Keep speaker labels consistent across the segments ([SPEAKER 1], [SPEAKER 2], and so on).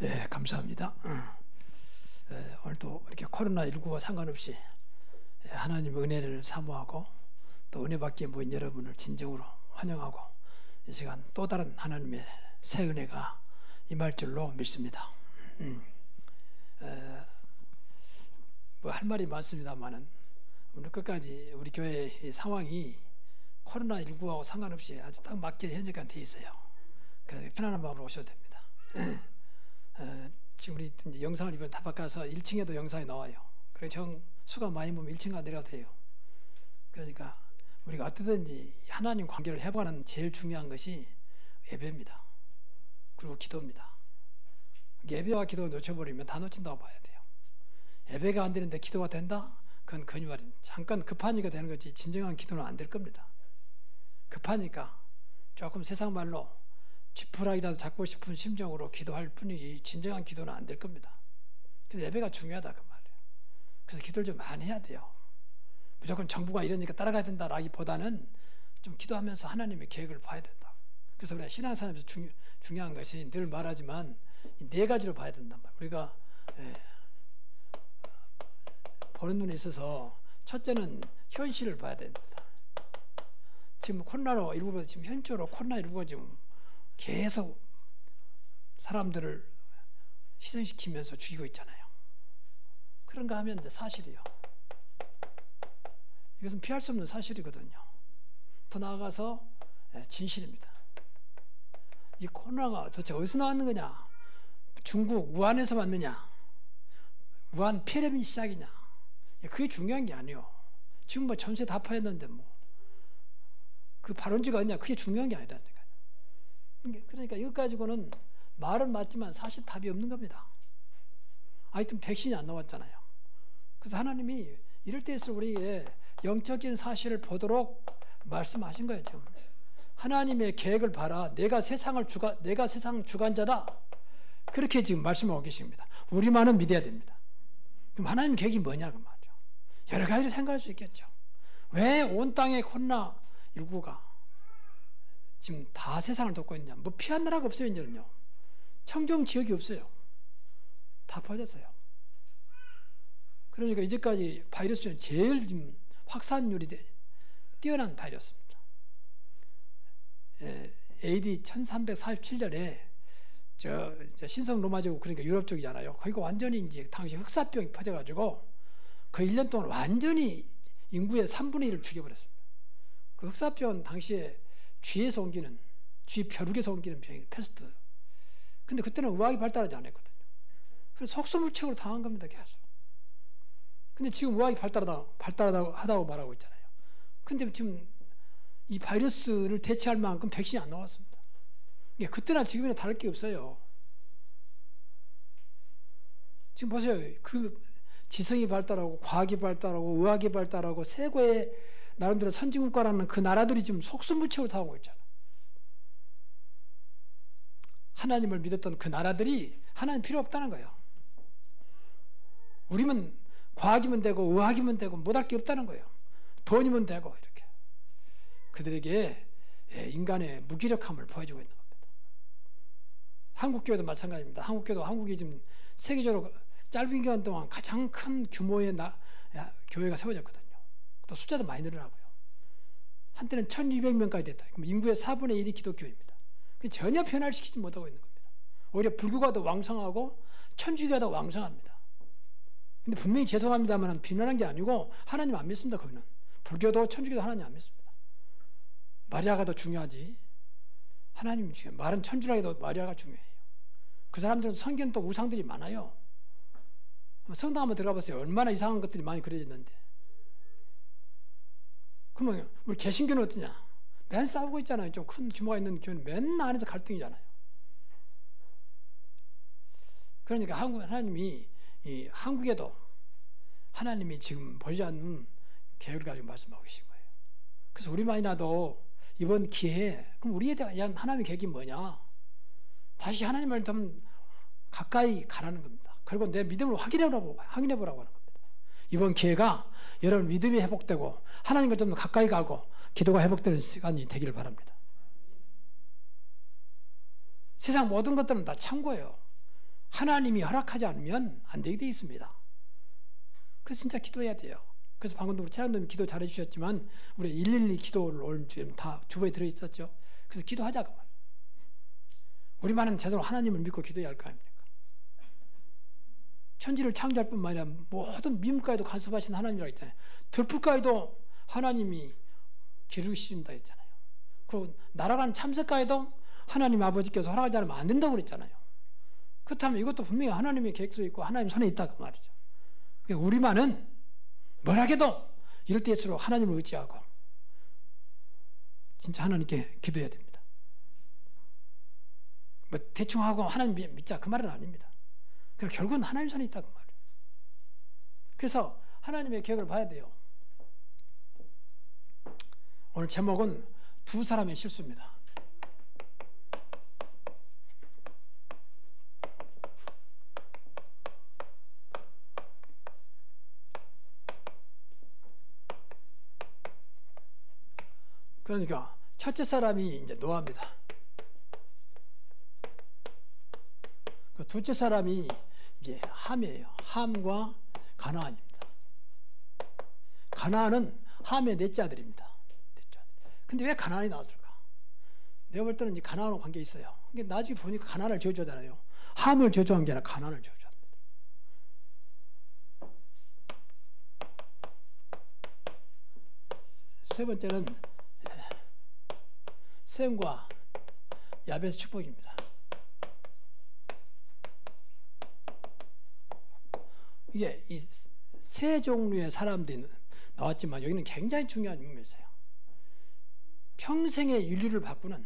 [SPEAKER 1] 예, 감사합니다. 오늘도 이렇게 코로나19와 상관없이 하나님의 은혜를 사모하고 또 은혜 받기에 모인 여러분을 진정으로 환영하고 이 시간 또 다른 하나님의 새 은혜가 임할 줄로 믿습니다. 뭐 할 말이 많습니다만은 오늘 끝까지 우리 교회의 상황이 코로나19하고 상관없이 아주 딱 맞게 현재까지 돼 있어요. 그래서 편안한 마음으로 오셔도 됩니다. 지금 우리 이제 영상을 이번 다 바꿔서 1층에도 영상이 나와요. 그래서 수가 많이 보면 1층가 내려도 돼요. 그러니까 우리가 어떻든지 하나님 관계를 회복하는 제일 중요한 것이 예배입니다. 그리고 기도입니다. 예배와 기도 놓쳐버리면 다 놓친다고 봐야 돼요. 예배가 안 되는데 기도가 된다? 그건 거짓말입니다. 잠깐 급하니까 되는 거지 진정한 기도는 안 될 겁니다. 급하니까 조금 세상 말로 지푸라기라도 잡고 싶은 심정으로 기도할 뿐이지 진정한 기도는 안 될 겁니다. 그래서 예배가 중요하다 그 말이에요. 그래서 기도를 좀 많이 해야 돼요. 무조건 정부가 이러니까 따라가야 된다라기보다는 좀 기도하면서 하나님의 계획을 봐야 된다. 그래서 우리가 신앙생활에서 중요한 것이 늘 말하지만 이 네 가지로 봐야 된단 말이에요. 우리가 보는 눈에 있어서 첫째는 현실을 봐야 됩니다. 지금 코로나19가 지금 현실적으로 코로나19가 지금 계속 사람들을 희생시키면서 죽이고 있잖아요. 그런가 하면 이제 사실이요. 이것은 피할 수 없는 사실이거든요. 더 나아가서 진실입니다. 이 코로나가 도대체 어디서 나왔는 거냐? 중국 우한에서 왔느냐? 우한 폐렴이 시작이냐? 그게 중요한 게 아니에요. 지금 뭐 전세 다 파였는데 뭐 그 발원지가 어디냐? 그게 중요한 게 아니라니까요. 그러니까 이것 가지고는 말은 맞지만 사실 답이 없는 겁니다. 하여튼 백신이 안 나왔잖아요. 그래서 하나님이 이럴 때일수록 우리에게 영적인 사실을 보도록 말씀하신 거예요. 지금 하나님의 계획을 봐라. 내가 세상 주관자다. 그렇게 지금 말씀하고 계십니다. 우리만은 믿어야 됩니다. 그럼 하나님 계획이 뭐냐 그 말이죠. 여러 가지로 생각할 수 있겠죠. 왜 온 땅에 코로나19가 지금 다 세상을 덮고 있냐? 뭐 피한 나라가 없어요. 이제는요. 청정 지역이 없어요. 다 퍼졌어요. 그러니까 이제까지 바이러스 중에 제일 지금 확산율이 뛰어난 바이러스입니다. AD 1347년에 신성 로마 제국 그러니까 유럽 쪽이잖아요. 거기가 완전히 이제 당시 흑사병이 퍼져가지고 그 1년 동안 완전히 인구의 3분의 1을 죽여버렸습니다. 그 흑사병은 당시에 쥐에서 옮기는, 쥐 벼룩에서 옮기는 병이 페스트. 근데 그때는 의학이 발달하지 않았거든요. 그래서 속수무책으로 당한 겁니다, 계속. 근데 지금 의학이 발달하다고 말하고 있잖아요. 근데 지금 이 바이러스를 대체할 만큼 백신이 안 나왔습니다. 그때나 지금이나 다를 게 없어요. 지금 보세요. 그 지성이 발달하고 과학이 발달하고 의학이 발달하고 세계의 나름대로 선진국가라는 그 나라들이 지금 속수무책으로 당하고 있잖아요. 하나님을 믿었던 그 나라들이 하나님 필요 없다는 거예요. 우리는 과학이면 되고 의학이면 되고 못할 게 없다는 거예요. 돈이면 되고 이렇게. 그들에게 인간의 무기력함을 보여주고 있는 겁니다. 한국교회도 마찬가지입니다. 한국이 지금 세계적으로 짧은 기간 동안 가장 큰 규모의 교회가 세워졌거든요. 또 숫자도 많이 늘어나고요. 한때는 1200명까지 됐다. 그럼 인구의 4분의 1이 기독교입니다. 전혀 변화시키지 못하고 있는 겁니다. 오히려 불교가 더 왕성하고 천주교가 더 왕성합니다. 근데 분명히 죄송합니다만 비난한 게 아니고 하나님 안 믿습니다. 거기는. 불교도 천주교도 하나님 안 믿습니다. 마리아가 더 중요하지. 하나님이 중요해요. 말은 천주라기도 마리아가 중요해요. 그 사람들은 성경은 또 우상들이 많아요. 성당 한번 들어가 보세요. 얼마나 이상한 것들이 많이 그려져 있는데. 그러면 우리 개신교는 어떠냐? 맨 싸우고 있잖아요. 좀 큰 규모가 있는 교회는 맨날 안에서 갈등이잖아요. 그러니까 하나님이 이 한국에도 하나님이 지금 보지 않는 계획을 가지고 말씀하고 계신 거예요. 그래서 우리만이라도 이번 기회에 그럼 우리에 대한 하나님의 계획이 뭐냐? 다시 하나님을 좀 가까이 가라는 겁니다. 그리고 내 믿음을 확인해 보라고 하는 겁니다. 이번 기회가 여러분 믿음이 회복되고 하나님과 좀 더 가까이 가고 기도가 회복되는 시간이 되기를 바랍니다. 세상 모든 것들은 다 참고예요. 하나님이 허락하지 않으면 안 되게 돼 있습니다. 그래서 진짜 기도해야 돼요. 그래서 방금도 우리 최한도님 기도 잘해 주셨지만 우리 112 기도를 오늘 지금 다 주보에 들어 있었죠. 그래서 기도하자고 말. 우리만은 제대로 하나님을 믿고 기도해야 할 거 아닙니까? 천지를 창조할 뿐만 아니라 모든 미물까지도 간섭하신 하나님이라고 했잖아요. 들풀까지도 하나님이 기르시신다 했잖아요. 그리고 날아가는 참새까지도 하나님 아버지께서 허락하지 않으면 안 된다고 그랬잖아요. 그렇다면 이것도 분명히 하나님의 계획속에 있고 하나님 손에 있다 그 말이죠. 그러니까 우리만은 뭐라해도 이럴 때일수록 하나님을 의지하고 진짜 하나님께 기도해야 됩니다. 뭐 대충 하고 하나님 믿자 그 말은 아닙니다. 그러니까 결국은 하나님 손에 있다 그 말이에요. 그래서 하나님의 계획을 봐야 돼요. 오늘 제목은 두 사람의 실수입니다. 그러니까 첫째 사람이 이제 노아입니다. 그 둘째 사람이 이제 함이에요. 함과 가나안입니다. 가나안은 함의 넷째 아들입니다. 근데 왜 가나안이 나왔을까? 내가 볼 때는 이제 가나안하고 관계 있어요. 근데 나중에 보니까 가나안을 저주하잖아요. 함을 저주한 게 아니라 가나안을 저주합니다. 세 번째는 셈과 야벳의 축복입니다. 이게 이 세 종류의 사람들이 나왔지만 여기는 굉장히 중요한 의미가 있어요. 평생의 인류를 바꾸는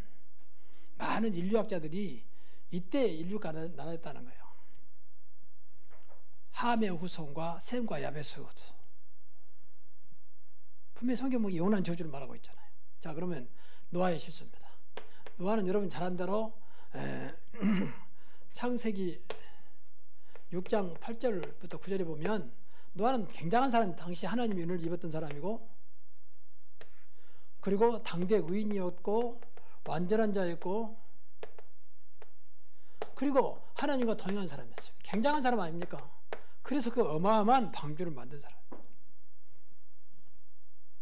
[SPEAKER 1] 많은 인류학자들이 이때 인류가 나눴다는 거예요. 함의 후손과 셈과 야벳의 후손. 분명히 성경은 영원한 저주를 말하고 있잖아요. 자, 그러면 노아의 실수입니다. 노아는 여러분 잘 아는 대로 창세기 6장 8절부터 9절에 보면 노아는 굉장한 사람, 당시 하나님의 은혜를 입었던 사람이고 그리고 당대 의인이었고 완전한 자였고 그리고 하나님과 동행한 사람이었어요. 굉장한 사람 아닙니까? 그래서 그 어마어마한 방주를 만든 사람.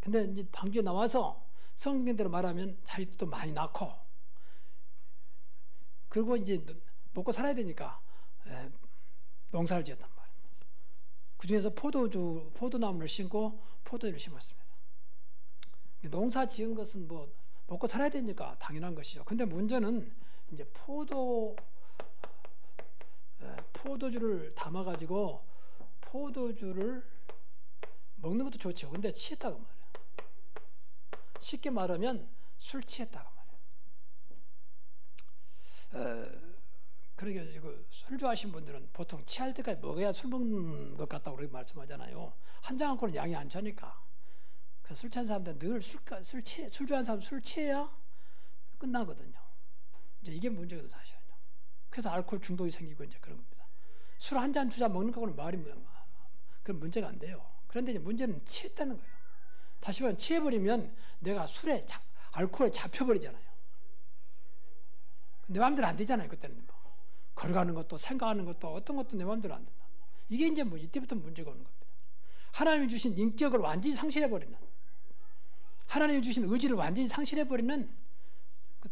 [SPEAKER 1] 근데 이제 방주에 나와서 성경대로 말하면 자식도 많이 낳고 그리고 이제 먹고 살아야 되니까 농사를 지었단 말이에요. 그 중에서 포도나무를 심고 포도주를 심었습니다. 농사 지은 것은 뭐 먹고 살아야 되니까 당연한 것이죠. 근데 문제는 이제 포도주를 담아가지고 포도주를 먹는 것도 좋죠. 근데 취했다고 말이에요. 쉽게 말하면 술 취했다고 말이에요. 그러니까 술 좋아하시는 분들은 보통 취할 때까지 먹어야 술 먹는 것 같다고 그렇게 말씀하잖아요. 한 잔 갖고는 양이 안 차니까. 술 취한 사람들은 늘 술 좋아하는 사람 술 취해야 끝나거든요. 이제 이게 문제거든 사실은요. 그래서 알코올 중독이 생기고 이제 그런 겁니다. 술 한 잔 두 잔 먹는 거하고는 그런 문제가 안 돼요. 그런데 이제 문제는 취했다는 거예요. 다시 말하면 취해버리면 내가 알코올에 잡혀버리잖아요. 내 마음대로 안 되잖아요. 그때는 뭐. 걸어가는 것도 생각하는 것도 어떤 것도 내 마음대로 안 된다. 이게 이제 뭐 이때부터 문제가 오는 겁니다. 하나님이 주신 인격을 완전히 상실해버리는, 하나님이 주신 의지를 완전히 상실해버리는,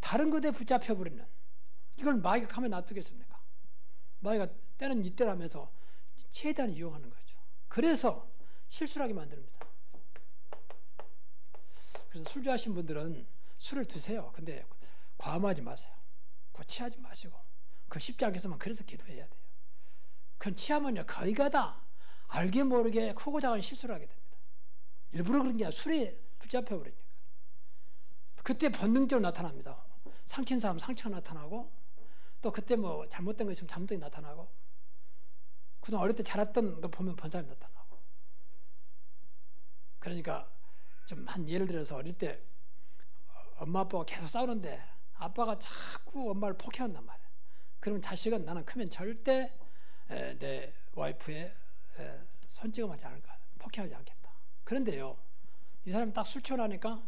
[SPEAKER 1] 다른 것에 붙잡혀버리는, 이걸 마귀가 가만히 놔두겠습니까? 마귀가 때는 이때라면서 최대한 이용하는 거죠. 그래서 실수를 하게 만듭니다. 그래서 술 좋아하시는 분들은 술을 드세요. 근데 과음하지 마세요. 취하지 마시고. 그 쉽지 않겠지만 그래서 기도해야 돼요. 그건 취하면요 거의가 다 알게 모르게 크고 작은 실수를 하게 됩니다. 일부러 그런 게 아니라 술에 붙잡혀 버리니까. 그때 본능적으로 나타납니다. 상친 사람 상처가 나타나고 또 그때 뭐 잘못된 거 있으면 잘못된 게 나타나고 그동안 어릴 때 잘했던 거 보면 번사람이 나타나고. 그러니까 좀 한 예를 들어서 어릴 때 엄마 아빠가 계속 싸우는데 아빠가 자꾸 엄마를 폭행한단 말이야. 그러면 자식은 나는 크면 절대 내 와이프의 손찌검하지 않을까, 폭행하지 않겠다. 그런데요, 이 사람이 딱 술 취하니까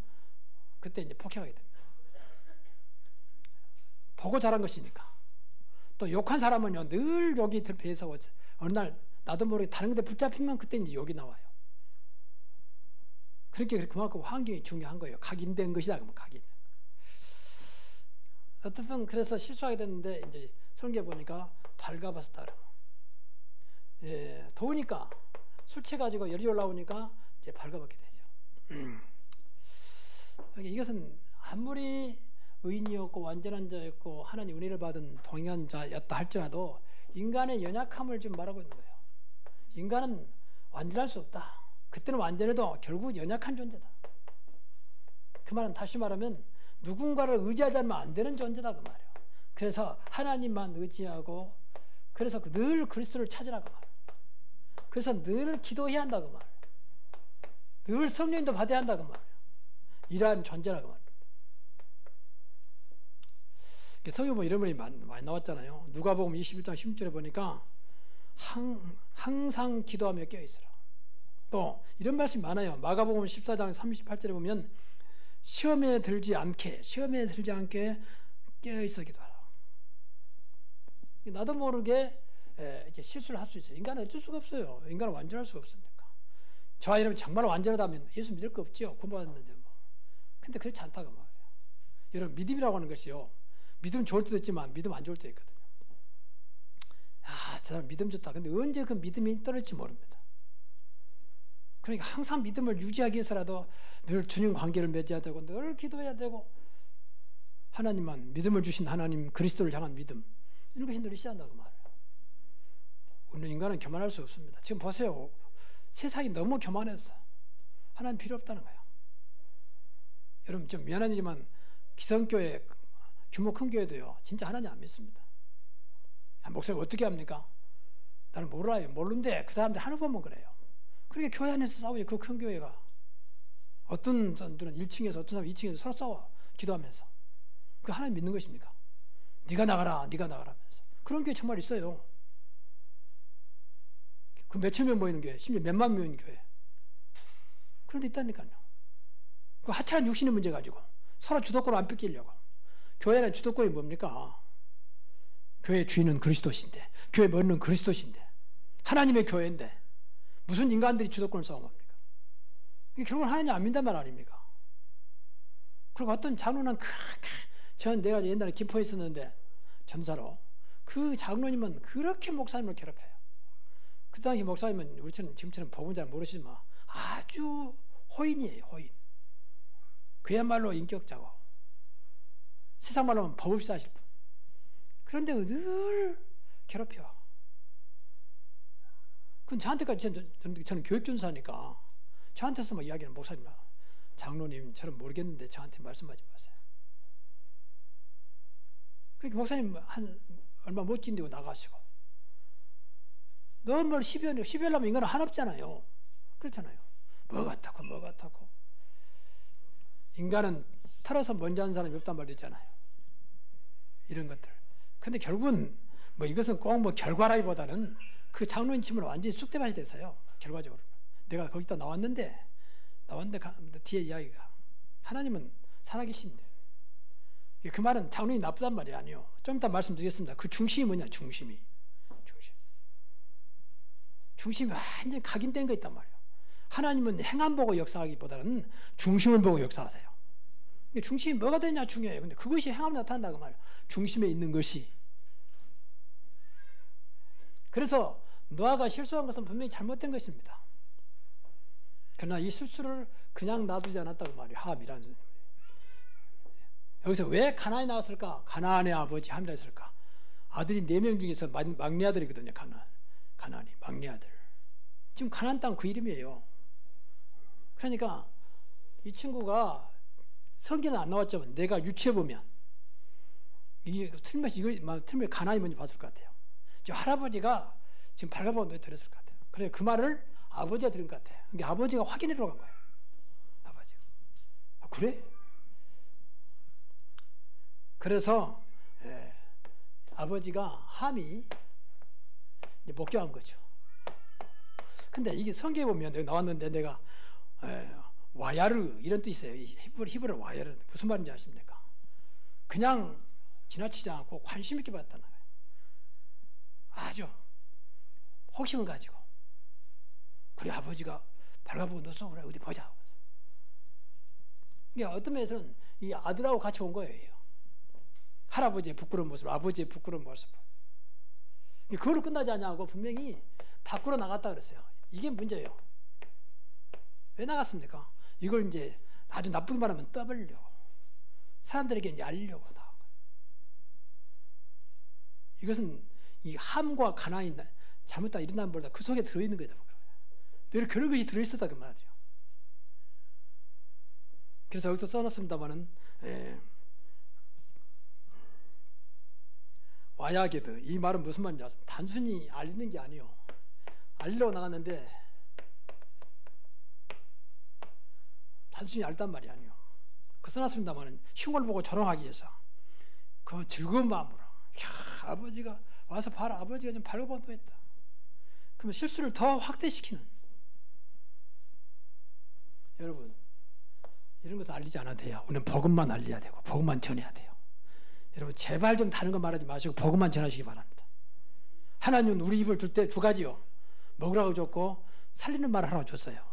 [SPEAKER 1] 그때 이제 폭행하게 됩니다. 보고 자란 것이니까. 또 욕한 사람은요, 늘 욕이 배에서 어느 날 나도 모르게 다른 데 붙잡히면 그때 이제 욕이 나와요. 그렇게 그만큼 환경이 중요한 거예요. 각인된 것이다. 그러면 각인. 어쨌든 그래서 실수하게 됐는데 이제 성경에 보니까 발가벗었다 그러고. 예, 더우니까 술 취해가지고 열이 올라오니까 이제 발가벗게 되죠. 이것은 아무리 의인이었고 완전한 자였고 하나님 은혜를 받은 동행한 자였다 할지라도 인간의 연약함을 좀 말하고 있는 거예요. 인간은 완전할 수 없다. 그때는 완전해도 결국 연약한 존재다. 그 말은 다시 말하면 누군가를 의지하지 않으면 안 되는 존재다 그 말이에요. 그래서 하나님만 의지하고 그래서 늘 그리스도를 찾으라 그 말이에요. 그래서 늘 기도해야 한다 그 말이에요. 늘 성령님도 받아야 한다 그 말이에요. 이러한 존재라 그 말이에요. 성경 보면 이런 말이 많이 나왔잖아요. 누가복음 21장 16절에 보니까 항상 기도하며 깨어있으라. 또 이런 말씀이 많아요. 마가복음 14장 38절에 보면 시험에 들지 않게 깨어있어 기도하라. 나도 모르게 이렇게 실수를 할 수 있어요. 인간은 어쩔 수가 없어요. 인간은 완전할 수가 없으니까. 저와 여러분 정말 완전하다면 예수 믿을 거 없죠. 구원받았는데 뭐. 근데 그렇지 않다고 말이에요. 여러분 믿음이라고 하는 것이요. 믿음 좋을 때도 있지만 믿음 안 좋을 때도 있거든요. 저 사람 믿음 좋다. 근데 언제 그 믿음이 떨어질지 모릅니다. 그러니까 항상 믿음을 유지하기 위해서라도 늘 주님 관계를 맺어야 되고 늘 기도해야 되고 하나님만 믿음을 주신 하나님 그리스도를 향한 믿음 이런 것이 늘 있어야 한다고 말해요. 오늘 인간은 교만할 수 없습니다. 지금 보세요. 세상이 너무 교만해서 하나님 필요 없다는 거예요. 여러분 좀 미안하지만 기성교회 규모 큰 교회도요 진짜 하나님 안 믿습니다. 목사님 어떻게 합니까? 나는 몰라요. 모르는데 그 사람들 하는 법만 그래요. 그러니까 교회 안에서 싸우죠. 그 큰 교회가 어떤 사람들은 1층에서 어떤 사람은 2층에서 서로 싸워 기도하면서 그 하나님 믿는 것입니까? 네가 나가라 하면서 그런 교회 정말 있어요. 그 몇천 명 모이는 교회 심지어 몇만 명인 교회 그런 데 있다니까요. 그 하찮은 육신의 문제 가지고 서로 주도권 안 뺏기려고. 교회는 주도권이 뭡니까? 교회 주인은 그리스도신데 교회 머리는 그리스도신데 하나님의 교회인데 무슨 인간들이 주도권을 싸움합니까? 이게 결국은 하나님 안 믿단 말 아닙니까? 그리고 어떤 장로는 전 내가 옛날에 김포에 있었는데 전사로 그 장로님은 그렇게 목사님을 괴롭혀요. 그 당시 목사님은 우리처럼 지금처럼 법은 잘 모르시지만 아주 호인이에요. 호인. 그야말로 인격자고 세상 말로 하면 법 없이 사실 분. 그런데 늘 괴롭혀. 그럼 저한테까지 저는 교육전사니까 저한테서 막 이야기하는 목사님, 장로님처럼 모르겠는데 저한테 말씀하지 마세요. 그러니까 목사님 얼마 못 견디고 나가시고 너무 12월 나면 인간은 한없잖아요. 그렇잖아요. 뭐 같다고. 인간은 털어서 먼저 하는 사람이 없단 말도 있잖아요. 이런 것들. 근데 결국은 뭐 이것은 꼭 뭐 결과라기보다는 그 장로님 치면 완전히 쑥대밭이 돼서요. 결과적으로 내가 거기다 나왔는데 뒤에 이야기가 하나님은 살아계신데 그 말은 장로님이 나쁘단 말이 아니에요. 좀 이따 말씀드리겠습니다. 그 중심이 뭐냐? 중심이 완전히 각인된 거 있단 말이에요. 하나님은 행함 보고 역사하기보다는 중심을 보고 역사하세요. 중심이 뭐가 되냐 중요해요. 근데 그것이 행함을 나타난다고 말이에요. 중심에 있는 것이. 그래서 노아가 실수한 것은 분명히 잘못된 것입니다. 그러나 이 실수를 그냥 놔두지 않았다고 말이에요. 함이라는 소리. 여기서 왜 가나안이 나왔을까? 가나안의 아버지 함이라 했을까? 아들이 4명 중에서 막내 아들이거든요. 가나안이 막내 아들. 지금 가나안 땅 그 이름이에요. 그러니까 이 친구가 성경은 안 나왔지만 내가 유추해 보면 이게 틀림없이 가나안이 뭔지 봤을 것 같아요. 지금 할아버지가 지금 발가벗은 노래 들었을 것 같아요. 그래 그 말을 아버지가 들은 것 같아요. 그러니까 아버지가 확인하러 간 거예요. 아버지가. 그래? 그래서 아버지가 함이 목격한 거죠. 근데 이게 성경에 보면 여기 나왔는데 내가 와야르 이런 뜻이 있어요. 히브리 와야르 무슨 말인지 아십니까? 그냥 지나치지 않고 관심 있게 봤다는 거예요. 아주 호심을 가지고 그래 아버지가 발가보고 넣었어 그래 어디 보자. 그러니까 어떤 면에서는 이 아들하고 같이 온 거예요. 할아버지의 부끄러운 모습, 아버지의 부끄러운 모습. 그걸로 끝나지 않냐고 분명히 밖으로 나갔다 그랬어요. 이게 문제예요. 왜 나갔습니까? 이걸 이제 아주 나쁘게 말하면 떠벌려고 사람들에게 이제 알리려고 나간 거예요. 이것은 이 함과 가난이 잘못다 일어나는 보다 그 속에 들어있는 거다. 늘 그런 것이 들어있었다 그 말이죠. 그래서 여기서 써놨습니다만은 와야게드 이 말은 무슨 말인지 아십니까? 단순히 알리는 게 아니에요. 알리려고 나갔는데 단순히 알단 말이 아니에요. 그 써놨습니다만은 흉을 보고 조롱하기 위해서 그 즐거운 마음으로 야 아버지가 와서 봐라 아버지가 좀 발버둥했다. 그러면 실수를 더 확대시키는 여러분 이런 것도 알리지 않아도 돼요. 우리는 복음만 알려야 되고 복음만 전해야 돼요. 여러분 제발 좀 다른 거 말하지 마시고 복음만 전하시기 바랍니다. 하나님은 우리 입을 둘 때 두 가지요. 먹으라고 줬고 살리는 말 하라고 줬어요.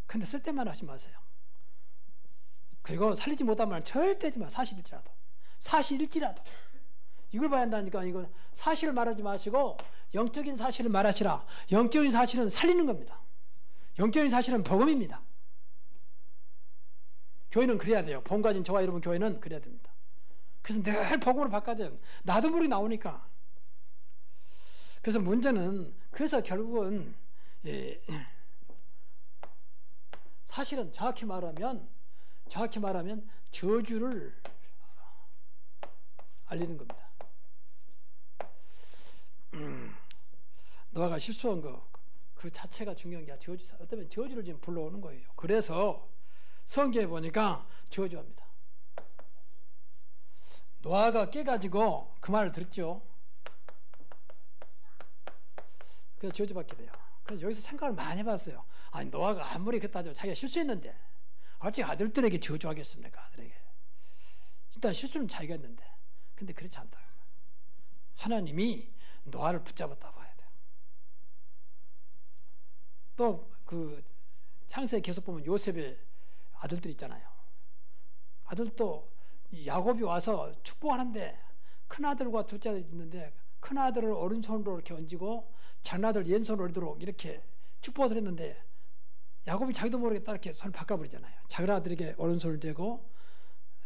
[SPEAKER 1] 근데 쓸데만 하지 마세요. 그리고 살리지 못한 말은 절대 하지 마. 사실일지라도 이걸 봐야 한다니까. 이거 사실을 말하지 마시고 영적인 사실을 말하시라. 영적인 사실은 살리는 겁니다. 영적인 사실은 복음입니다. 교회는 그래야 돼요. 복음 가진 저와 여러분 교회는 그래야 됩니다. 그래서 늘 복음으로 바꿔줘요. 나도 모르게 나오니까. 그래서 문제는 그래서 결국은 사실은 정확히 말하면 저주를 알리는 겁니다. 노아가 실수한 그 자체가 중요한 게 아니라 어쩌면 저주를 지금 불러오는 거예요. 그래서 성경에 보니까 저주합니다. 노아가 깨가지고 그 말을 들었죠. 그래서 저주받게 돼요. 그래서 여기서 생각을 많이 해봤어요. 아니 노아가 아무리 그랬다죠. 자기가 실수했는데 어찌 아들들에게 저주하겠습니까? 아들에게. 일단 실수는 자기가 했는데. 근데 그렇지 않다. 하나님이 노아를 붙잡았다 봐야 돼요. 또 그 창세기 계속 보면 요셉의 아들들 있잖아요. 아들도 야곱이 와서 축복하는데 큰아들과 둘째 아들이 있는데 큰아들을 오른손으로 이렇게 얹고 작은아들 왼손으로 올리도록 이렇게 축복을 했는데 야곱이 자기도 모르게 딱 이렇게 손을 바꿔버리잖아요. 작은아들에게 오른손을 대고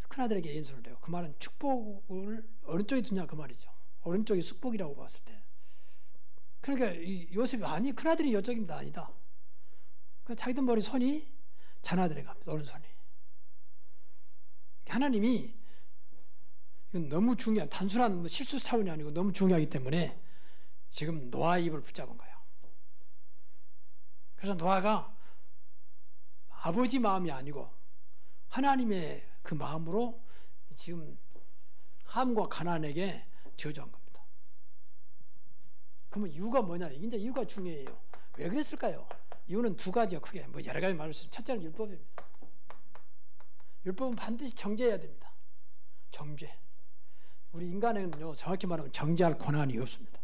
[SPEAKER 1] 큰아들에게 왼손을 대고 그 말은 축복을 어느 쪽에 두냐 그 말이죠. 오른쪽이 축복이라고 봤을 때. 그러니까 이 요셉이 아니 큰아들이 이쪽입니다. 아니다. 자기도 머리 손이 작은아들에게 갑니다. 오른손이. 하나님이 이건 너무 중요한 단순한 실수 차원이 아니고 너무 중요하기 때문에 지금 노아의 입을 붙잡은 거예요. 그래서 노아가 아버지 마음이 아니고 하나님의 그 마음으로 지금 함과 가난에게 저주한 겁니다. 그러면 이유가 뭐냐? 이제 이유가 중요해요. 왜 그랬을까요? 이유는 두 가지요. 크게 뭐 여러 가지 말할 수 있어요. 첫째는 율법입니다. 율법은 반드시 정죄해야 됩니다. 정죄. 우리 인간에는요 정확히 말하면 정죄할 권한이 없습니다.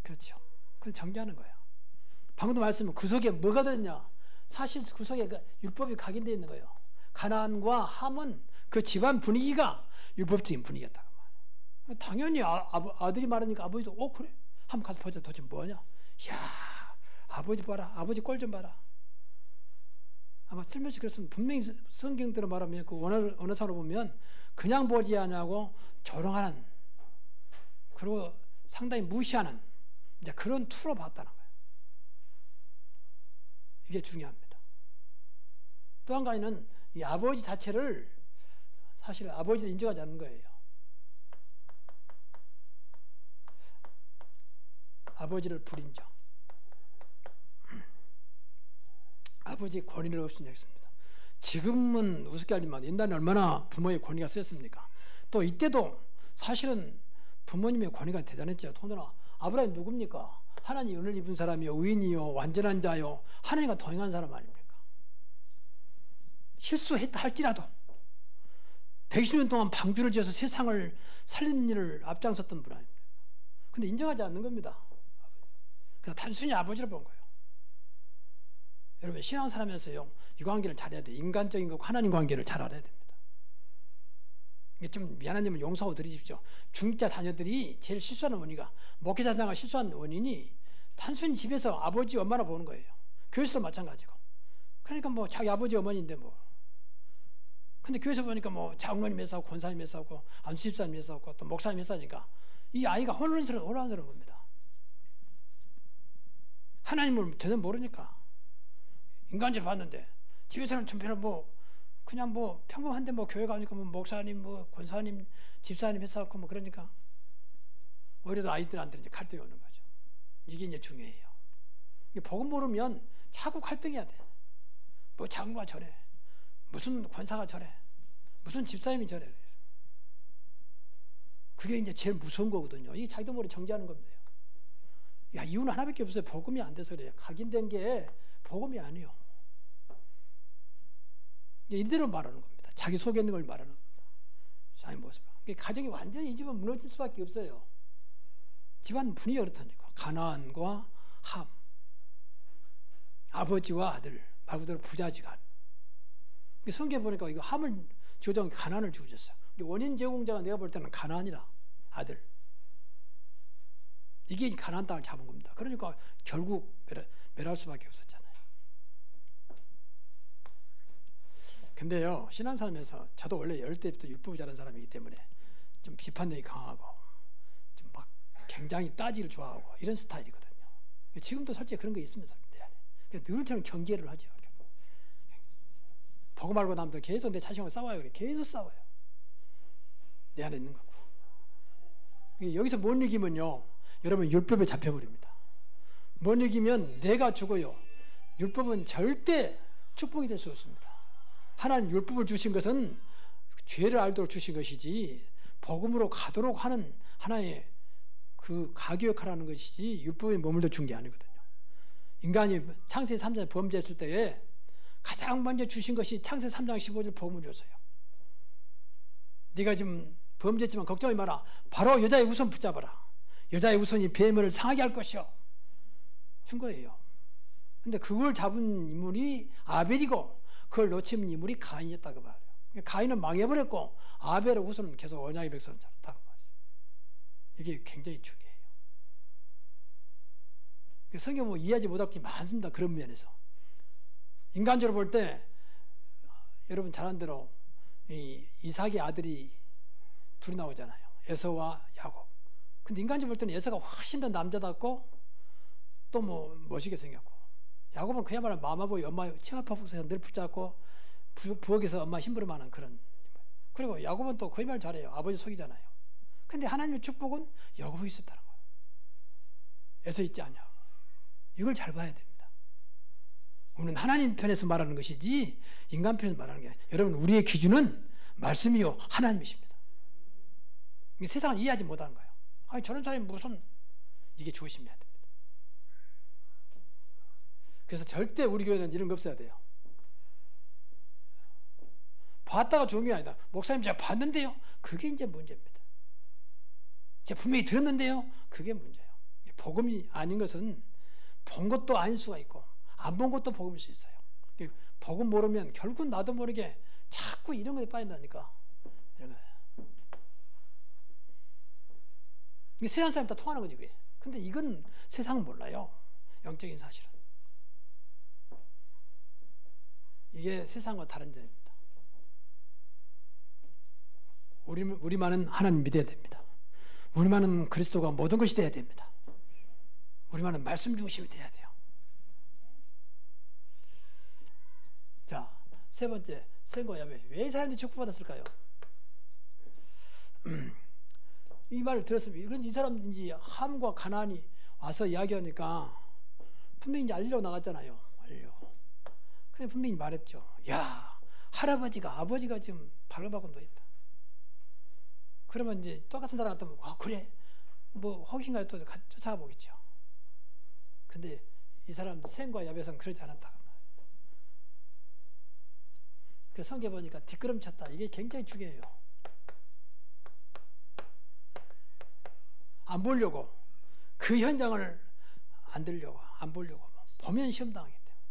[SPEAKER 1] 그렇죠. 그래서 정죄하는 거예요. 방금도 말씀은 그 속에 뭐가 들었냐? 사실 그 속에 그 율법이 각인되어 있는 거예요. 가나안과 함은 그 집안 분위기가 율법적인 분위기였다. 당연히 아들이 말하니까 아버지도 그래? 한번 가서 보자. 도대체 뭐냐? 야 아버지 봐라. 아버지 꼴 좀 봐라. 아마 틀림없이 그랬으면 분명히 성경대로 말하면 그 언어상으로 보면 그냥 보지 않냐고 조롱하는 그리고 상당히 무시하는 이제 그런 투로 봤다는 거예요. 이게 중요합니다. 또 한 가지는 이 아버지 자체를 사실 아버지를 인정하지 않는 거예요. 아버지를 불인정. 아버지의 권위를 없애겠습니다. 지금은 우습게 알지만 옛날에 얼마나 부모의 권위가 세습니까? 또 이때도 사실은 부모님의 권위가 대단했죠. 더구나 아브라함이 누굽니까? 하나님 은혜를 입은 사람이요, 의인이요, 완전한 자요, 하나님과 동행한 사람 아닙니까? 실수했다 할지라도 120년 동안 방주를 지어서 세상을 살리는 일을 앞장섰던 분 아닙니까? 근데 인정하지 않는 겁니다. 그냥 단순히 아버지로 본 거예요. 여러분 신앙생활하면서요 이 관계를 잘해야 돼요. 인간적인 것과 하나님 관계를 잘 알아야 됩니다. 이게 좀 미안한 점을 용서하고 드리십시오. 중자 자녀들이 제일 실수하는 원인가, 목회자가 실수하는 원인이 단순히 집에서 아버지 엄마나 보는 거예요. 교회에서도 마찬가지고. 그러니까 뭐 자기 아버지 어머니인데 뭐. 근데 교회에서 보니까 뭐 장로님 회사고 권사님 회사고 안수집사님 회사고 또 목사님 회사니까 이 아이가 혼란스러운 겁니다. 하나님을 전혀 모르니까. 인간적으로 봤는데 집에서는 전편을 뭐 그냥 뭐 평범한데 뭐 교회 가니까 뭐 목사님 뭐 권사님 집사님 회사고 뭐 그러니까 오히려 아이들한테 이제 갈등이 오는 거죠. 이게 이제 중요해요. 복음 모르면 자꾸 갈등해야 돼. 뭐 장로가 저래, 무슨 권사가 저래, 무슨 집사님이 저래. 그게 이제 제일 무서운 거거든요. 이게 자기도 모르게 정죄하는 겁니다. 야, 이유는 하나밖에 없어요. 복음이 안 돼서 그래요. 각인된 게 복음이 아니에요. 이대로 말하는 겁니다. 자기 속에 있는 걸 말하는 겁니다. 자기 모습. 가정이 완전히 이 집은 무너질 수밖에 없어요. 집안 분위기가 그렇다니까. 가난과 함. 아버지와 아들. 말 그대로 부자지간. 성경에 보니까 이거 함을 조정, 가난을 주셨어요. 원인 제공자가 내가 볼 때는 가난이라. 아들. 이게 가나안 땅을 잡은 겁니다. 그러니까 결국 멸할 수밖에 없었잖아요. 근데요, 신앙생활에서 저도 원래 어릴 때부터 율법을 잘하는 사람이기 때문에 좀 비판력이 강하고 좀 막 굉장히 따지기를 좋아하고 이런 스타일이거든요. 지금도 솔직히 그런 거 있습니다. 내 안에. 늘 저는 경계를 하죠. 복음 알고 나면 계속 내 자신과 싸워요. 계속 싸워요. 내 안에 있는 거고. 여기서 못 이기면요, 여러분 율법에 잡혀버립니다. 못 이기면 내가 죽어요. 율법은 절대 축복이 될 수 없습니다. 하나님 율법을 주신 것은 죄를 알도록 주신 것이지 복음으로 가도록 하는 하나의 그 가교역하라는 것이지 율법에 머물러 준 게 아니거든요. 인간이 창세기 3장에 범죄했을 때에 가장 먼저 주신 것이 창세기 3장 15절 복음을 줬어요. 네가 지금 범죄했지만 걱정하지 마라. 바로 여자의 우선 붙잡아라. 여자의 우선이 뱀을 상하게 할 것이요. 준 거예요. 근데 그걸 잡은 인물이 아벨이고 그걸 놓친 인물이 가인이었다고 말해요. 가인은 망해버렸고 아벨의 후손은 계속 언약의 백성을 자랐다고 말이죠. 이게 굉장히 중요해요. 성경 뭐 이해하지 못할 게 많습니다. 그런 면에서. 인간적으로 볼 때 여러분 잘 아는 대로 이삭의 아들이 둘이 나오잖아요. 에서와 야곱. 근데 인간적으로 볼 때는 에서가 훨씬 더 남자답고 또 뭐 멋있게 생겼고, 야곱은 그야말로 마마보이 엄마 치아파복에서 늘 붙잡고 부엌에서 엄마 힘부름하는 그런. 그리고 야곱은 또 거짓말 잘해요. 아버지 속이잖아요. 근데 하나님의 축복은 야곱이 있었다는 거예요. 에서 있지 않냐고. 이걸 잘 봐야 됩니다. 우리는 하나님 편에서 말하는 것이지 인간 편에서 말하는 게 아니에요. 여러분 우리의 기준은 말씀이요 하나님이십니다. 세상은 이해하지 못하는 거예요. 아니 저런 사람이 무슨, 이게 조심해야 됩니다. 그래서 절대 우리 교회는 이런 거 없어야 돼요. 봤다가 좋은 게 아니다. 목사님 제가 봤는데요. 그게 이제 문제입니다. 제가 분명히 들었는데요. 그게 문제예요. 복음이 아닌 것은 본 것도 아닐 수가 있고 안 본 것도 복음일 수 있어요. 복음 모르면 결국 나도 모르게 자꾸 이런 것에 빠진다니까. 이런 거예요. 이게 세상 사람 다 통하는 거지 그게. 근데 이건 세상은 몰라요. 영적인 사실은. 이게 세상과 다른 점입니다. 우리만은 하나님 믿어야 됩니다. 우리만은 그리스도가 모든 것이 돼야 됩니다. 우리만은 말씀 중심이 돼야 돼요. 자, 세 번째, 생과 야매. 왜 이 사람들이 축복받았을까요? 이 말을 들었으면 이건 이 사람인지 함과 가난이 와서 이야기하니까 분명히 이제 알리려고 나갔잖아요. 알리려고. 근데 분명히 말했죠. 야, 할아버지가 아버지가 지금 발로바고 놓였다. 그러면 이제 똑같은 사람 같으면 아 그래 뭐 혹인가 또 쫓아가 보겠죠. 근데 이 사람들 셈과 야벳은 그러지 않았다. 그 성경 보니까 뒷걸음 쳤다. 이게 굉장히 중요해요. 안 보려고 그 현장을 안 들려고, 안 보려고 보면 시험 당하기 때문에.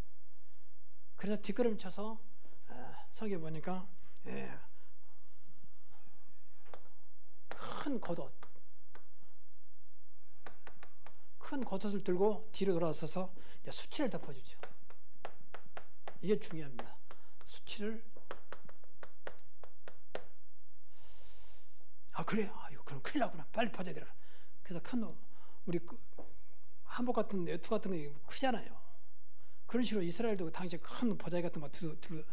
[SPEAKER 1] 그래서 뒷걸음 쳐서 성경에 보니까 큰 겉옷을 들고 뒤로 돌아서서 수치를 덮어주죠. 이게 중요합니다. 수치를. 그래, 그럼 큰일 나구나, 빨리 퍼져야 되라. 그래서 우리 한복 같은 외투 같은 거 크잖아요. 그런 식으로 이스라엘도 당시에 큰 보자기 같은 거 두루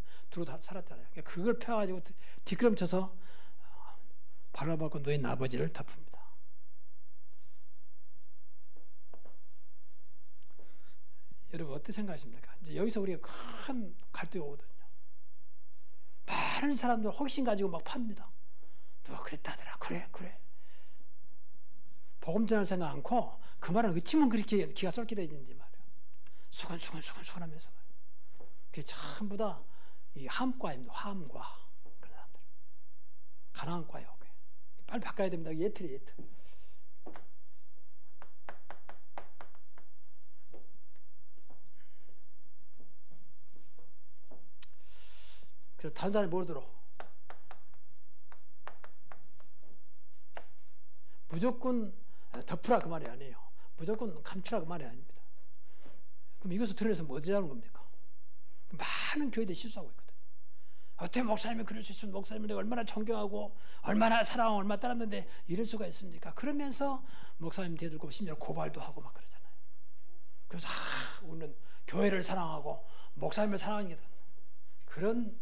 [SPEAKER 1] 살았잖아요. 그걸 펴가지고 뒷걸음쳐서 바라보고 노인 아버지를 덮습니다. 여러분 어떻게 생각하십니까? 이제 여기서 우리가 큰 갈등이 오거든요. 많은 사람들 호기심 가지고 막 팝니다. 누가 그랬다더라. 그래. 복음 전할 생각 않고 그 말은 어찌면 그렇게 기가 쏠게 되어 있는지 말이에요. 수건하면서 말이에요. 그게 전부 다 이 함과입니다. 함과. 그런 사람들. 가나안과예요. 빨리 바꿔야 됩니다. 예틀이에요, 예틀. 그래서 다른 사람이 모르도록 무조건 덮으라 그 말이 아니에요. 무조건 감추라 그 말이 아닙니다. 그럼 이것을 드러내서 뭐 어쩌자는 겁니까? 많은 교회들이 실수하고 있거든요. 어떻게 목사님이 그럴 수 있으면 목사님을 내가 얼마나 존경하고 얼마나 사랑하고 얼마나 따랐는데 이럴 수가 있습니까? 그러면서 목사님 대들고 심지어 고발도 하고 막 그러잖아요. 그래서 우리는 교회를 사랑하고 목사님을 사랑하는 게 그런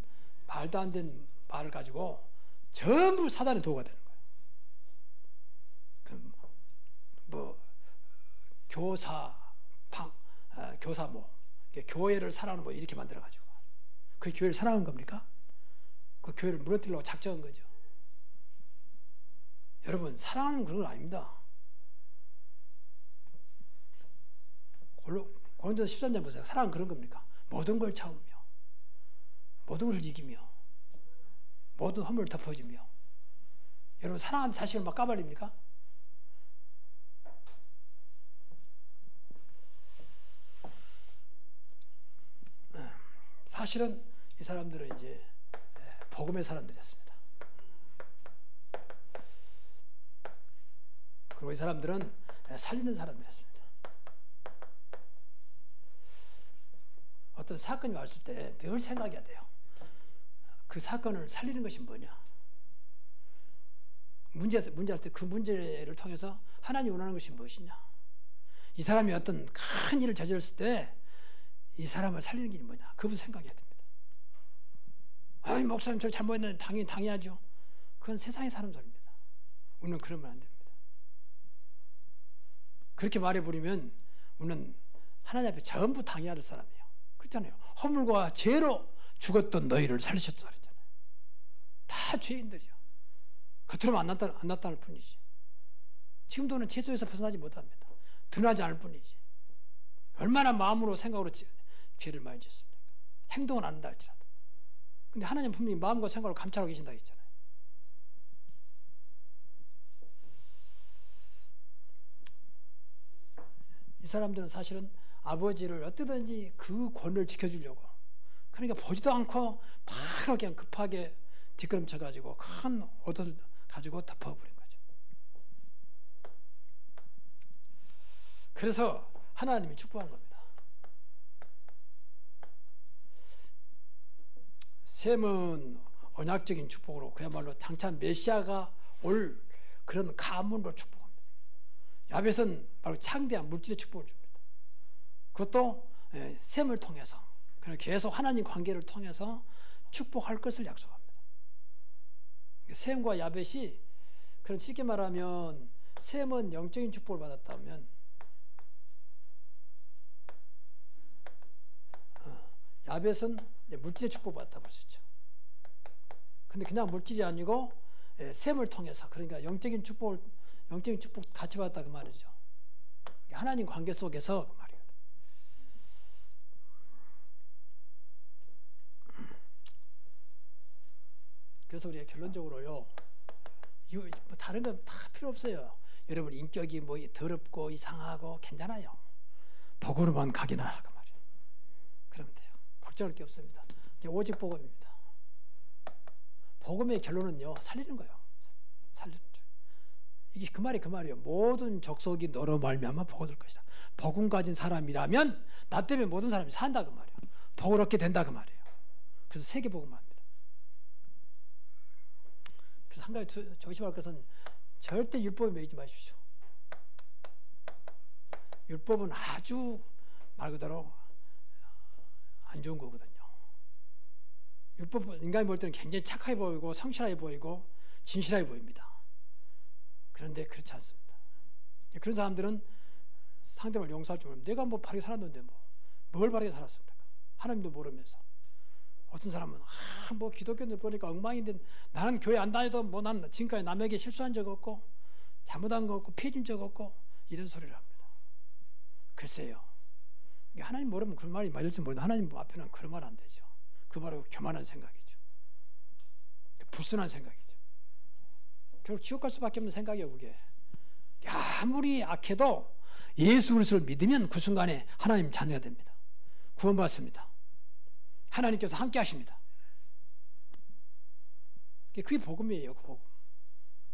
[SPEAKER 1] 말도 안 되는 말을 가지고 전부 사단의 도구가 되는 거예요. 교사모, 교회를 사랑하는 뭐 이렇게 만들어가지고 그 교회를 사랑한 겁니까? 그 교회를 무너뜨리려고 작정한 거죠. 여러분 사랑하는 그런 건 아닙니다. 고린도서 13장 보세요. 사랑은 그런 겁니까? 모든 걸 참으며 모든 걸 이기며 모든 허물을 덮어주며. 여러분 사랑하는 자식을 막 까발립니까? 사실은 이 사람들은 이제 복음의 사람들이었습니다. 그리고 이 사람들은 살리는 사람들이었습니다. 어떤 사건이 왔을 때 늘 생각해야 돼요. 그 사건을 살리는 것이 뭐냐? 문제할 때 그 문제를 통해서 하나님이 원하는 것이 무엇이냐? 이 사람이 어떤 큰 일을 저질렀을 때 이 사람을 살리는 길이 뭐냐? 그것을 생각해야 됩니다. 아니 목사님 저 잘못했는데 당연히 당해야죠. 그건 세상에 사는 소리입니다. 우리는 그러면 안 됩니다. 그렇게 말해버리면 우리는 하나님 앞에 전부 당해야 할 사람이에요. 그렇잖아요. 허물과 죄로 죽었던 너희를 살리셨다 그랬잖아요. 다 죄인들이요. 겉으로만 안 나타날 뿐이지. 지금도는 죄에서 벗어나지 못합니다. 드러나지 않을 뿐이지. 얼마나 마음으로 생각으로 죄를 많이 짓습니까? 행동은 안 한다 할지라도. 근데 하나님 분명히 마음과 생각을 감찰하고 계신다 했잖아요. 이 사람들은 사실은 아버지를 어떻게든지 그 권을 지켜주려고, 그러니까 보지도 않고 바로 그냥 급하게 뒷걸음쳐가지고 큰 옷을 가지고 덮어버린 거죠. 그래서 하나님이 축복한 겁니다. 셈은 언약적인 축복으로 그야말로 장차 메시아가 올 그런 가문으로 축복합니다. 야벳은 바로 창대한 물질의 축복을 줍니다. 그것도 셈을 통해서, 그냥 계속 하나님 관계를 통해서 축복할 것을 약속합니다. 셈과 야벳이, 그런 쉽게 말하면 셈은 영적인 축복을 받았다면 야벳은 물질의 축복을 받았다 볼 수 있죠. 근데 그냥 물질이 아니고 셈을 통해서, 그러니까 영적인 축복 같이 받았다 그 말이죠. 하나님 관계 속에서 그 말이에요. 그래서 우리가 결론적으로요, 다른 건 다 필요 없어요. 여러분 인격이 뭐 더럽고 이상하고 괜찮아요. 복으로만 각인하라 그 말이에요. 그러면 돼요. 걱정할 게 없습니다. 오직 복음입니다. 복음의 결론은요, 살리는 거예요. 살리는 거예요. 이게 그 말이 그 말이에요. 모든 족속이 너로 말미암아 복을 얻을 것이다. 복음 가진 사람이라면 나 때문에 모든 사람이 산다 그 말이에요. 복을 얻게 된다 그 말이에요. 그래서 세계 복음만 합니다. 그래서 한 가지 조심할 것은 절대 율법에 매이지 마십시오. 율법은 아주 말 그대로 안 좋은 거거든요. 율법은 인간이 볼 때는 굉장히 착하게 보이고 성실하게 보이고 진실하게 보입니다. 그런데 그렇지 않습니다. 그런 사람들은 상대방을 용서할 줄 모르면 내가 뭐 바르게 살았는데 뭘 바르게 살았습니까? 하나님도 모르면서. 어떤 사람은 뭐 기독교들 보니까 엉망인데 나는 교회 안 다녀도 뭐 난 지금까지 남에게 실수한 적 없고 잘못한 거 없고 피해 준 적 없고 이런 소리를 합니다. 글쎄요. 하나님 모르면 그 말이 맞을지 모르는데 하나님 앞에는 그런 말 안 되죠. 그 바로 교만한 생각이죠. 불순한 생각이죠. 결국 지옥 갈 수밖에 없는 생각이에요. 그게 아무리 악해도 예수 그리스도를 믿으면 그 순간에 하나님 자녀가 됩니다. 구원받습니다. 하나님께서 함께 하십니다. 그게 복음이에요. 그 복음.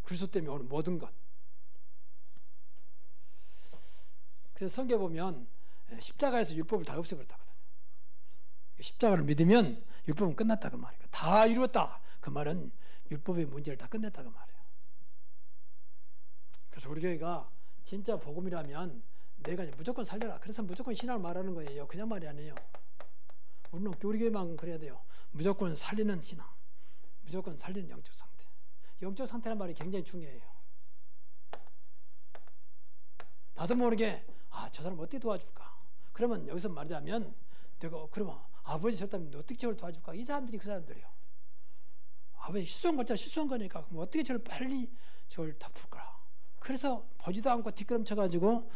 [SPEAKER 1] 그리스도 때문에 오는 모든 것. 그래서 성경에 보면 십자가에서 율법을 다 없애버렸다거든요. 십자가를 믿으면 율법은 끝났다 그 말이에요. 다 이루었다 그 말은 율법의 문제를 다 끝냈다 그 말이에요. 그래서 우리 교회가 진짜 복음이라면 내가 무조건 살려라. 그래서 무조건 신앙을 말하는 거예요. 그냥 말이 아니에요. 우리는 우리 교회만 그래야 돼요. 무조건 살리는 신앙, 무조건 살리는 영적 상태. 영적 상태란 말이 굉장히 중요해요. 나도 모르게 저 사람 어떻게 도와줄까? 그러면 여기서 말하자면 내가 그러면 아버지 저랬다면 어떻게 저를 도와줄까? 이 사람들이 그 사람들이에요. 아버지 실수한 거잖아. 실수한 거니까 그럼 어떻게 저를 빨리 저를 덮을까? 그래서 보지도 않고 뒷걸음쳐가지고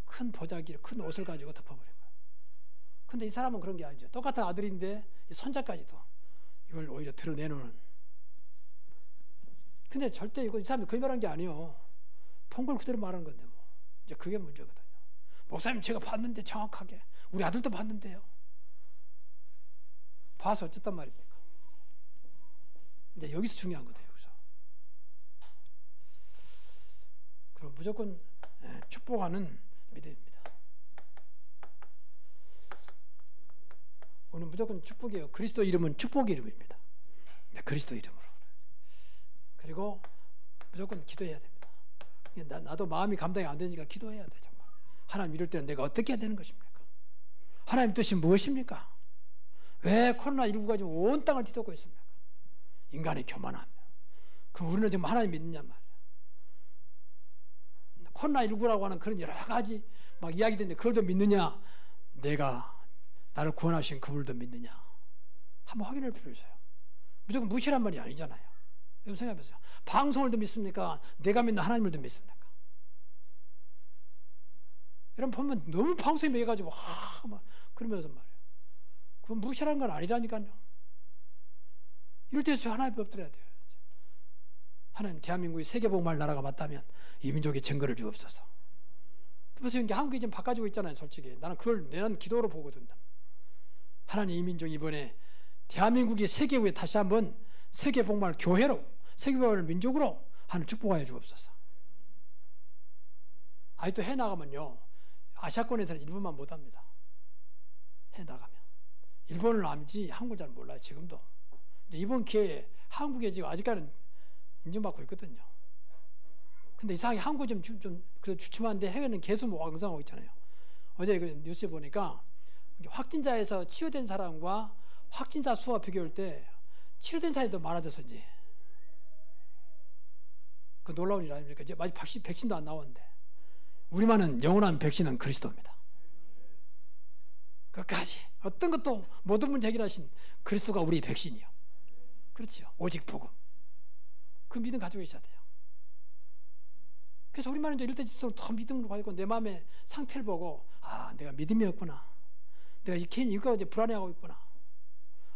[SPEAKER 1] 큰 보자기, 큰 옷을 가지고 덮어버린 거예요. 근데 이 사람은 그런 게 아니죠. 똑같은 아들인데 손자까지도 이걸 오히려 드러내놓는. 근데 절대 이 사람이 그 말한 게 아니에요. 폰걸 그대로 말한 건데 뭐. 이제 그게 문제거든요. 목사님 제가 봤는데 정확하게 우리 아들도 봤는데요. 봐서 어쨌단 말입니까? 이제 여기서 중요한 거죠. 여기서. 그럼 무조건 축복하는 믿음입니다. 오늘 무조건 축복이에요. 그리스도 이름은 축복의 이름입니다. 네, 그리스도 이름으로. 그리고 무조건 기도해야 됩니다. 나도 마음이 감당이 안 되니까 기도해야 돼. 정말. 하나님 이럴 때는 내가 어떻게 해야 되는 것입니까? 하나님 뜻이 무엇입니까? 왜 코로나19가 지금 온 땅을 뒤덮고 있습니까? 인간의 교만함. 그럼 우리는 지금 하나님 믿느냐 말이야. 코로나19라고 하는 그런 여러 가지 막 이야기되는데 그걸 믿느냐? 내가 나를 구원하신 그분도 믿느냐? 한번 확인할 필요 있어요. 무조건 무시란 말이 아니잖아요. 여러분 생각해보세요. 방송을 더 믿습니까? 내가 믿는 하나님을 더 믿습니까? 여러분 보면 너무 방송에 매여가지고 막 그러면서 말이에요. 그건 무시라는 건 아니라니까요. 이럴 때서 하나님 엎드려야 돼요. 하나님 대한민국이 세계복음할 나라가 맞다면 이 민족에 증거를 주옵소서. 그래서 이게 한국이 지금 바꿔지고 있잖아요. 솔직히 나는 그걸 내는 기도로 보거든. 하나님 이 민족 이번에 대한민국이 세계에 다시 한번 세계복음할 교회로 세계복음할 민족으로 하는 축복하여 주옵소서. 또 해 나가면요 아시아권에서는 일본만 못합니다. 해 나가면 일본을 알지 한국을 잘 몰라요. 지금도 이번 기회에 한국에 지금 아직까지는 인정받고 있거든요. 근데 이상하게 한국이 좀 주춤한데 해외는 계속 왕성하고 있잖아요. 어제 그 뉴스에 보니까 확진자에서 치유된 사람과 확진자 수와 비교할 때 치료된 사람이 더 많아졌었지. 그 놀라운 일 아닙니까? 이제 아직 백신도 안 나오는데 우리만은 영원한 백신은 그리스도입니다. 끝까지 어떤 것도 모든 문제 해결하신 그리스도가 우리 백신이요. 그렇죠. 오직 복음. 그 믿음 가지고 있어야 돼요. 그래서 우리만은 이럴 때일수록 더 믿음으로 가지고 내 마음의 상태를 보고 내가 믿음이 없구나. 내가 괜히 이거 이제 불안해하고 있구나.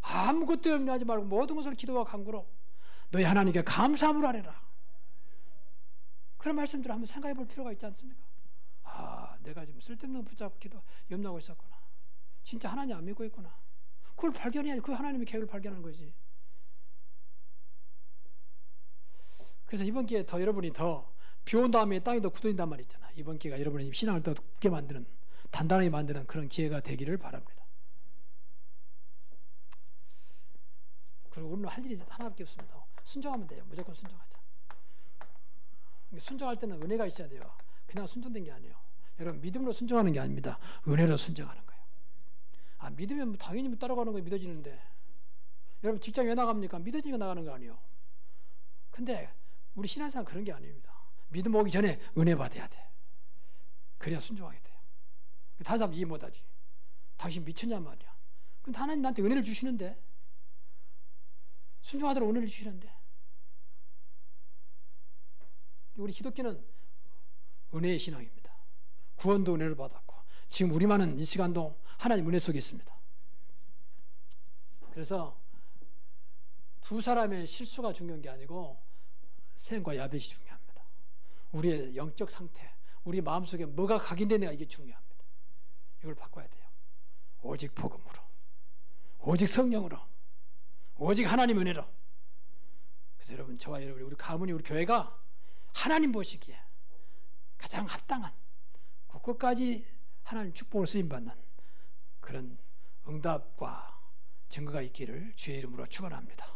[SPEAKER 1] 아무것도 염려하지 말고 모든 것을 기도와 간구로 너희 하나님께 감사함으로 하래라. 그런 말씀들을 한번 생각해 볼 필요가 있지 않습니까? 아, 내가 지금 쓸데없는 거 붙잡고 염려하고 있었구나. 진짜 하나님 안 믿고 있구나. 그걸 발견해야 그 하나님의 계획을 발견하는 거지. 그래서 이번 기회에 더 여러분이 더 비 온 다음에 땅이 더 굳어진단 말이 있잖아. 이번 기회가 여러분의 신앙을 더 굳게 만드는, 단단하게 만드는 그런 기회가 되기를 바랍니다. 그리고 우리는 할 일이 하나밖에 없습니다. 순종하면 돼요. 무조건 순종하자. 순종할 때는 은혜가 있어야 돼요. 그냥 순종된 게 아니에요. 여러분, 믿음으로 순종하는 게 아닙니다. 은혜로 순종하는 거예요. 아, 믿으면 당연히 따라가는 거 믿어지는데, 여러분 직장 왜 나갑니까? 믿어지니까 나가는 거 아니에요. 근데 우리 신앙생활 그런 게 아닙니다. 믿음 오기 전에 은혜 받아야 돼. 그래야 순종하게 돼요. 다른 사람 이해 못하지. 당신 미쳤냐 말이야. 근데 하나님 나한테 은혜를 주시는데, 순종하도록 은혜를 주시는데, 우리 기독교는 은혜의 신앙입니다. 구원도 은혜를 받았고, 지금 우리만은 이 시간도 하나님 은혜 속에 있습니다. 그래서 두 사람의 실수가 중요한 게 아니고 셈과 야벳이 중요합니다. 우리의 영적 상태, 우리 마음속에 뭐가 각인되느냐, 이게 중요합니다. 이걸 바꿔야 돼요. 오직 복음으로, 오직 성령으로, 오직 하나님 은혜로. 그래서 여러분, 저와 여러분, 우리 가문이, 우리 교회가 하나님 보시기에 가장 합당한, 끝까지 하나님 축복을 쓰임받는 그런 응답과 증거가 있기를 주의 이름으로 축원합니다.